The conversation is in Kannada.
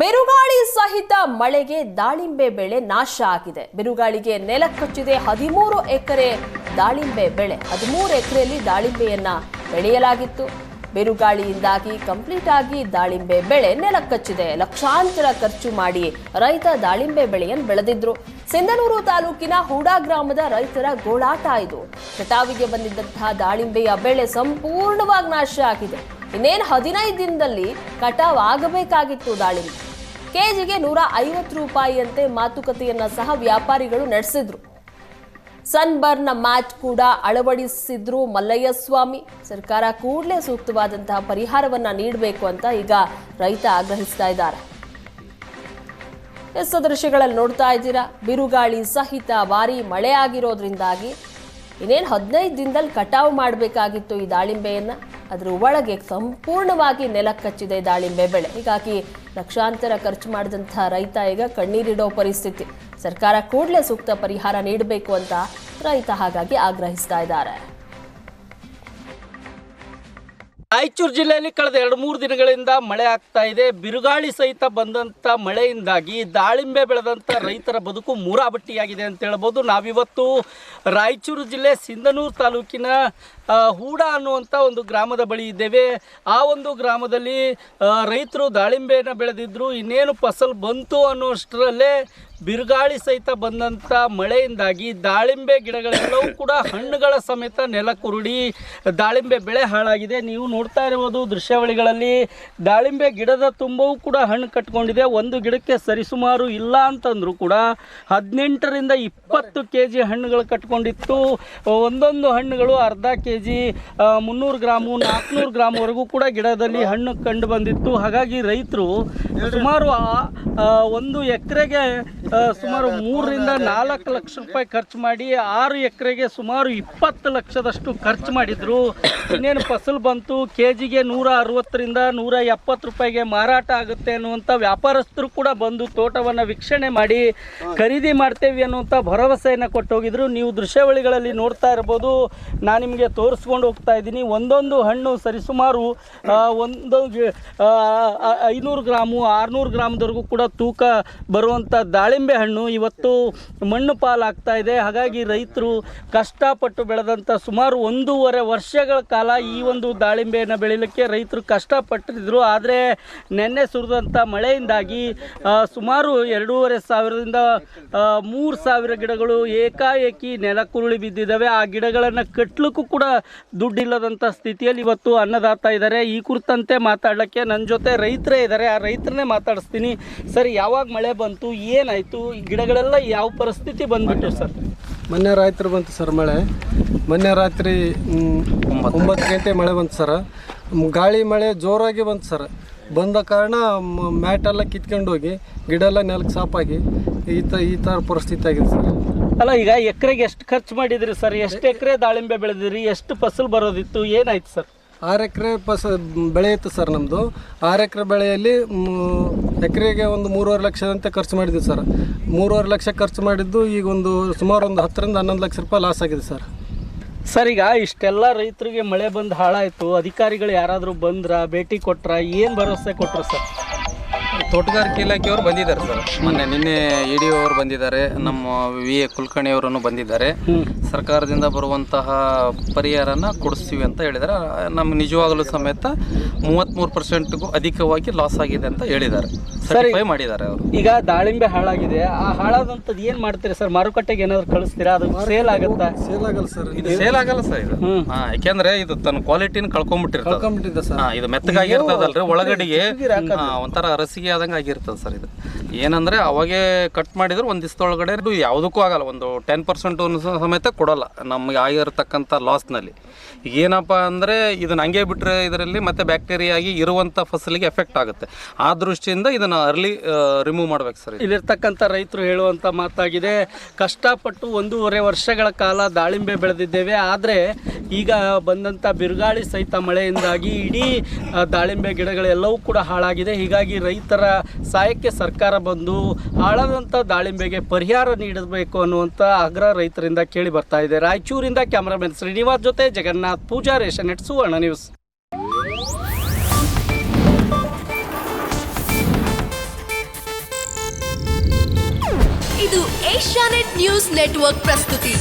ಬಿರುಗಾಳಿ ಸಹಿತ ಮಳೆಗೆ ದಾಳಿಂಬೆ ಬೆಳೆ ನಾಶ ಆಗಿದೆ. ಬಿರುಗಾಳಿಗೆ ನೆಲ ಕಚ್ಚಿದೆ 13 ಎಕರೆ ದಾಳಿಂಬೆ ಬೆಳೆ. 13 ಎಕರೆಯಲ್ಲಿ ದಾಳಿಂಬೆಯನ್ನ ಬೆಳೆಯಲಾಗಿತ್ತು. ಬಿರುಗಾಳಿಯಿಂದಾಗಿ ಕಂಪ್ಲೀಟ್ ಆಗಿ ದಾಳಿಂಬೆ ಬೆಳೆ ನೆಲ ಕಚ್ಚಿದೆ. ಲಕ್ಷಾಂತರ ಖರ್ಚು ಮಾಡಿ ರೈತ ದಾಳಿಂಬೆ ಬೆಳೆಯನ್ನು ಬೆಳೆದಿದ್ರು. ಸಿಂಧನೂರು ತಾಲೂಕಿನ ಹೂಡಾ ಗ್ರಾಮದ ರೈತರ ಗೋಳಾಟ ಇದು. ಕಟಾವಿಗೆ ಬಂದಿದ್ದಂತಹ ದಾಳಿಂಬೆಯ ಬೆಳೆ ಸಂಪೂರ್ಣವಾಗಿ ನಾಶ ಆಗಿದೆ. ಇನ್ನೇನು 15 ದಿನದಲ್ಲಿ ಕಟಾವ್ ಆಗಬೇಕಾಗಿತ್ತು. ದಾಳಿಂಬೆ ಕೆಜಿಗೆ 150 ರೂಪಾಯಿಯಂತೆ ಮಾತುಕತೆಯನ್ನ ಸಹ ವ್ಯಾಪಾರಿಗಳು ನಡೆಸಿದ್ರು. ಸನ್ಬರ್ನ್ ಮ್ಯಾಟ್ ಕೂಡ ಅಳವಡಿಸಿದ್ರು ಮಲ್ಲಯ್ಯ ಸ್ವಾಮಿ. ಸರ್ಕಾರ ಕೂಡಲೇ ಸೂಕ್ತವಾದಂತಹ ಪರಿಹಾರವನ್ನ ನೀಡಬೇಕು ಅಂತ ಈಗ ರೈತ ಆಗ್ರಹಿಸ್ತಾ ಇದ್ದಾರೆ. ದೃಶ್ಯಗಳಲ್ಲಿ ನೋಡ್ತಾ ಇದ್ದೀರಾ, ಬಿರುಗಾಳಿ ಸಹಿತ ಭಾರಿ ಮಳೆ ಆಗಿರೋದ್ರಿಂದಾಗಿ ಇನ್ನೇನು 15 ದಿನದಲ್ಲಿ ಕಟಾವು ಮಾಡಬೇಕಾಗಿತ್ತು ಈ ದಾಳಿಂಬೆಯನ್ನ. ಅದರ ಒಳಗೆ ಸಂಪೂರ್ಣವಾಗಿ ನೆಲ ಕಚ್ಚಿದೆ ದಾಳಿಂಬೆ ಬೆಳೆ. ಹೀಗಾಗಿ ಲಕ್ಷಾಂತರ ಖರ್ಚು ಮಾಡಿದಂತಹ ರೈತ ಈಗ ಕಣ್ಣೀರಿಡೋ ಪರಿಸ್ಥಿತಿ. ಸರ್ಕಾರ ಕೂಡಲೇ ಸೂಕ್ತ ಪರಿಹಾರ ನೀಡಬೇಕು ಅಂತ ರೈತ ಹಾಗಾಗಿ ಆಗ್ರಹಿಸ್ತಾ ಇದ್ದಾರೆ. ರಾಯಚೂರು ಜಿಲ್ಲೆಯಲ್ಲಿ ಕಳೆದ 2-3 ದಿನಗಳಿಂದ ಮಳೆ ಆಗ್ತಾ ಇದೆ. ಬಿರುಗಾಳಿ ಸಹಿತ ಬಂದಂಥ ಮಳೆಯಿಂದಾಗಿ ದಾಳಿಂಬೆ ಬೆಳೆದಂಥ ರೈತರ ಬದುಕು ಮೂರಾಬಟ್ಟಿಯಾಗಿದೆ ಅಂತ ಹೇಳ್ಬೋದು. ನಾವಿವತ್ತು ರಾಯಚೂರು ಜಿಲ್ಲೆ ಸಿಂಧನೂರು ತಾಲೂಕಿನ ಹೂಡಾ ಅನ್ನುವಂಥ ಒಂದು ಗ್ರಾಮದ ಬಳಿ ಇದ್ದೇವೆ. ಆ ಒಂದು ಗ್ರಾಮದಲ್ಲಿ ರೈತರು ದಾಳಿಂಬೆಯನ್ನು ಬೆಳೆದಿದ್ರು. ಇನ್ನೇನು ಫಸಲು ಬಂತು ಅನ್ನೋಷ್ಟರಲ್ಲೇ ಬಿರುಗಾಳಿ ಸಹಿತ ಬಂದಂಥ ಮಳೆಯಿಂದಾಗಿ ದಾಳಿಂಬೆ ಗಿಡಗಳೆಲ್ಲವೂ ಕೂಡ ಹಣ್ಣುಗಳ ಸಮೇತ ನೆಲ ಕುರುಡಿ ದಾಳಿಂಬೆ ಬೆಳೆ ಹಾಳಾಗಿದೆ. ನೀವು ನೋಡ್ತಾ ಇರ್ಬೋದು ದೃಶ್ಯಾವಳಿಗಳಲ್ಲಿ, ದಾಳಿಂಬೆ ಗಿಡದ ತುಂಬವೂ ಕೂಡ ಹಣ್ಣು ಕಟ್ಕೊಂಡಿದೆ. ಒಂದು ಗಿಡಕ್ಕೆ ಸರಿಸುಮಾರು ಇಲ್ಲ ಅಂತಂದ್ರೂ ಕೂಡ 18ರಿಂದ 20 kg ಹಣ್ಣುಗಳು ಕಟ್ಕೊಂಡಿತ್ತು. ಒಂದೊಂದು ಹಣ್ಣುಗಳು ಅರ್ಧ kg, 300 ಗ್ರಾಮು, 400 ಗ್ರಾಮ್ವರೆಗೂ ಕೂಡ ಗಿಡದಲ್ಲಿ ಹಣ್ಣು ಕಂಡು ಬಂದಿತ್ತು. ಹಾಗಾಗಿ ರೈತರು ಸುಮಾರು 1 ಎಕರೆಗೆ ಸುಮಾರು 3ರಿಂದ 4 ಲಕ್ಷ ರೂಪಾಯಿ ಖರ್ಚು ಮಾಡಿ 6 ಎಕರೆಗೆ ಸುಮಾರು 20 ಲಕ್ಷದಷ್ಟು ಖರ್ಚು ಮಾಡಿದ್ರು. ಇನ್ನೇನು ಫಸಲು ಬಂತು, ಕೆಜಿಗೆ 160ರಿಂದ 170 ರೂಪಾಯಿಗೆ ಮಾರಾಟ ಆಗುತ್ತೆ ಅನ್ನುವಂಥ ವ್ಯಾಪಾರಸ್ಥರು ಕೂಡ ಬಂದು ತೋಟವನ್ನು ವೀಕ್ಷಣೆ ಮಾಡಿ ಖರೀದಿ ಮಾಡ್ತೇವೆ ಅನ್ನುವಂಥ ಭರವಸೆಯನ್ನು ಕೊಟ್ಟು ಹೋಗಿದ್ರು. ನೀವು ದೃಶ್ಯಾವಳಿಗಳಲ್ಲಿ ನೋಡ್ತಾ ಇರ್ಬೋದು, ನಾನು ನಿಮಗೆ ತೋರಿಸ್ಕೊಂಡು ಹೋಗ್ತಾ ಇದ್ದೀನಿ. ಒಂದೊಂದು ಹಣ್ಣು ಸರಿಸುಮಾರು 500 ಗ್ರಾಮು 600 ಗ್ರಾಮದವರೆಗೂ ಕೂಡ ತೂಕ ಬರುವಂಥ ದಾಳಿಂಬೆ ಹಣ್ಣು ಇವತ್ತು ಮಣ್ಣು ಪಾಲಾಗ್ತಾ ಇದೆ. ಹಾಗಾಗಿ ರೈತರು ಕಷ್ಟಪಟ್ಟು ಬೆಳೆದಂಥ ಸುಮಾರು 1.5 ವರ್ಷಗಳ ಕಾಲ ಈ ಒಂದು ದಾಳಿಂಬೆಯನ್ನು ಬೆಳೀಲಿಕ್ಕೆ ರೈತರು ಕಷ್ಟಪಟ್ಟಿದ್ರು. ಆದರೆ ನೆನ್ನೆ ಸುರಿದಂಥ ಮಳೆಯಿಂದಾಗಿ ಸುಮಾರು 2,500ರಿಂದ 3,000 ಗಿಡಗಳು ಏಕಾಏಕಿ ನೆಲಕ್ಕುರುಳಿ ಬಿದ್ದಿದ್ದಾವೆ. ಆ ಗಿಡಗಳನ್ನು ಕಟ್ಟಲಿಕ್ಕೂ ಕೂಡ ದುಡ್ಡಿಲ್ಲದಂಥ ಸ್ಥಿತಿಯಲ್ಲಿ ಇವತ್ತು ಅನ್ನದಾತ ಇದ್ದಾರೆ. ಈ ಕುರಿತಂತೆ ಮಾತಾಡಲಿಕ್ಕೆ ನನ್ನ ಜೊತೆ ರೈತರೇ ಇದ್ದಾರೆ. ಆ ರೈತರನ್ನೇ ಮಾತಾಡಿಸ್ತೀನಿ. ಸರ್, ಯಾವಾಗ ಮಳೆ ಬಂತು, ಏನಾಯಿತು, ಈ ಗಿಡಗಳೆಲ್ಲ ಯಾವ ಪರಿಸ್ಥಿತಿ ಬಂದ್ಬಿಟ್ಟು ಸರ್? ಮೊನ್ನೆ ರಾತ್ರಿ ಬಂತು ಸರ್ ಮಳೆ. ಮೊನ್ನೆ ರಾತ್ರಿ 9 ಗಂಟೆ ಮಳೆ ಬಂತು ಸರ್. ಗಾಳಿ ಮಳೆ ಜೋರಾಗಿ ಬಂತು ಸರ್. ಬಂದ ಕಾರಣ ಮ್ಯಾಟೆಲ್ಲ ಕಿತ್ಕೊಂಡು ಹೋಗಿ ಗಿಡ ಎಲ್ಲ ನೆಲಕ್ಕೆ ಸಾಪಾಗಿ ಈ ಥರ ಪರಿಸ್ಥಿತಿ ಆಗಿದೆ ಸರ್. ಅಲ್ಲ, ಈಗ ಎಕರೆಗೆ ಎಷ್ಟು ಖರ್ಚು ಮಾಡಿದ್ರಿ ಸರ್? ಎಷ್ಟು ಎಕರೆ ದಾಳಿಂಬೆ ಬೆಳೆದಿರಿ? ಎಷ್ಟು ಫಸಲು ಬರೋದಿತ್ತು? ಏನಾಯ್ತು ಸರ್? 6 ಎಕರೆ ಬೆಳೆ ಇತ್ತು ಸರ್ ನಮ್ಮದು. 6 ಎಕರೆ ಬೆಳೆಯಲ್ಲಿ ಎಕರೆಗೆ ಒಂದು 3.5 ಲಕ್ಷದಂತೆ ಖರ್ಚು ಮಾಡಿದ್ವಿ ಸರ್. 3.5 ಲಕ್ಷ ಖರ್ಚು ಮಾಡಿದ್ದು ಈಗ ಸುಮಾರು 10ರಿಂದ 11 ಲಕ್ಷ ರೂಪಾಯಿ ಲಾಸ್ ಆಗಿದೆ ಸರ್. ಸರ್, ಈಗ ಇಷ್ಟೆಲ್ಲ ರೈತರಿಗೆ ಮಳೆ ಬಂದು ಹಾಳಾಯಿತು, ಅಧಿಕಾರಿಗಳು ಯಾರಾದರೂ ಬಂದ್ರ, ಭೇಟಿ ಕೊಟ್ರ, ಏನು ಭರವಸೆ ಕೊಟ್ಟರು ಸರ್? ತೋಟಗಾರಿಕೆ ಇಲಾಖೆಯವರು ಬಂದಿದ್ದಾರೆ ಸರ್. ನಿನ್ನೆ ಇ.ಡಿ.ಒ ಅವರು ಬಂದಿದ್ದಾರೆ, ನಮ್ಮ ವಿ.ಎ. ಕುಲಕರ್ಣಿ ಅವರನ್ನು ಬಂದಿದ್ದಾರೆ. ಸರ್ಕಾರದಿಂದ ಬರುವಂತಹ ಪರಿಹಾರನ ಕೊಡಿಸ್ತೀವಿ ಅಂತ ಹೇಳಿದ್ದಾರೆ. ನಮ್ಗೆ ನಿಜವಾಗಲೂ ಸಮೇತ 33%ಗೂ ಅಧಿಕವಾಗಿ ಲಾಸ್ ಆಗಿದೆ ಅಂತ ಹೇಳಿದ್ದಾರೆ, ಸರ್ಟಿಫೈ ಮಾಡಿದ್ದಾರೆ ಅವರು. ಈಗ ದಾಳಿಂಬೆ ಹಾಳಾಗಿದೆ, ಆ ಹಾಳಾದಂಥದ್ದು ಏನು ಮಾಡ್ತೀರಿ ಸರ್? ಮಾರುಕಟ್ಟೆಗೆ ಏನಾದ್ರು ಕಳಿಸ್ತೀರಾ? ಅದು ಸೇಲ್ ಆಗುತ್ತಾ? ಸೇಲ್ ಆಗಲ್ಲ ಸರ್. ಇದು ಸೇಲ್ ಆಗಲ್ಲ ಸರ್. ಇದು ಯಾಕೆಂದ್ರೆ ಇದು ತನ್ನ ಕ್ವಾಲಿಟಿನ ಕಳ್ಕೊಂಡ್ಬಿಟ್ಟಿರ್ತದೆ ಸರ್. ಇದು ಮೆತ್ತಗಾಗಿರ್ತದಲ್ರಿ, ಒಳಗಡೆಗೆ ಒಂಥರ ರಸಿಗೆ ಆದಂಗೆ ಆಗಿರ್ತದೆ ಸರ್. ಇದು ಏನಂದ್ರೆ ಅವಾಗೇ ಕಟ್ ಮಾಡಿದ್ರೆ ಒಂದು ದಿವಸದೊಳಗಡೆ ಇದು ಯಾವುದಕ್ಕೂ ಆಗಲ್ಲ. ಒಂದು 10% ಸಮೇತ ಕೊಡಲ್ಲ ನಮಗೆ ಆಗಿರತಕ್ಕಂಥ ಲಾಸ್ನಲ್ಲಿ. ಏನಪ್ಪ ಅಂದರೆ ಇದನ್ನ ಹಂಗೆ ಬಿಟ್ಟರೆ ಇದರಲ್ಲಿ ಮತ್ತೆ ಬ್ಯಾಕ್ಟೀರಿಯಾ ಆಗಿ ಇರುವಂಥ ಫಸಲಿಗೆ ಎಫೆಕ್ಟ್ ಆಗುತ್ತೆ. ಆ ದೃಷ್ಟಿಯಿಂದ ಇದನ್ನು ಅರ್ಲಿ ರಿಮೂವ್ ಮಾಡ್ಬೇಕು ಸರ್. ಇಲ್ಲಿರ್ತಕ್ಕಂಥ ರೈತರು ಹೇಳುವಂಥ ಮಾತಾಗಿದೆ, ಕಷ್ಟಪಟ್ಟು 1.5 ವರ್ಷಗಳ ಕಾಲ ದಾಳಿಂಬೆ ಬೆಳೆದಿದ್ದೇವೆ. ಆದರೆ ಈಗ ಬಂದಂಥ ಬಿರುಗಾಳಿ ಸಹಿತ ಮಳೆಯಿಂದಾಗಿ ಇಡೀ ದಾಳಿಂಬೆ ಗಿಡಗಳೆಲ್ಲವೂ ಕೂಡ ಹಾಳಾಗಿದೆ. ಹೀಗಾಗಿ ರೈತರ ಸಹಾಯಕ್ಕೆ ಸರ್ಕಾರ ಬಂದು ಹಾಳಾದಂಥ ದಾಳಿಂಬೆಗೆ ಪರಿಹಾರ ನೀಡಬೇಕು ಅನ್ನುವಂಥ ಆಗ್ರಹ ರೈತರಿಂದ ಕೇಳಿ ಬರ್ತಾ ಇದೆ. ರಾಯಚೂರಿಂದ ಕ್ಯಾಮರಾಮನ್ ಶ್ರೀನಿವಾಸ್ ಜೊತೆ ಜಗನ್ನಾಥ್ ಪೂಜಾರಿ, ಏಷ್ಯಾನೆಟ್ ಸುವರ್ಣ ನ್ಯೂಸ್. ಇದು ಏಷ್ಯಾನೆಟ್ ನ್ಯೂಸ್ ನೆಟ್ವರ್ಕ್ ಪ್ರಸ್ತುತಿ.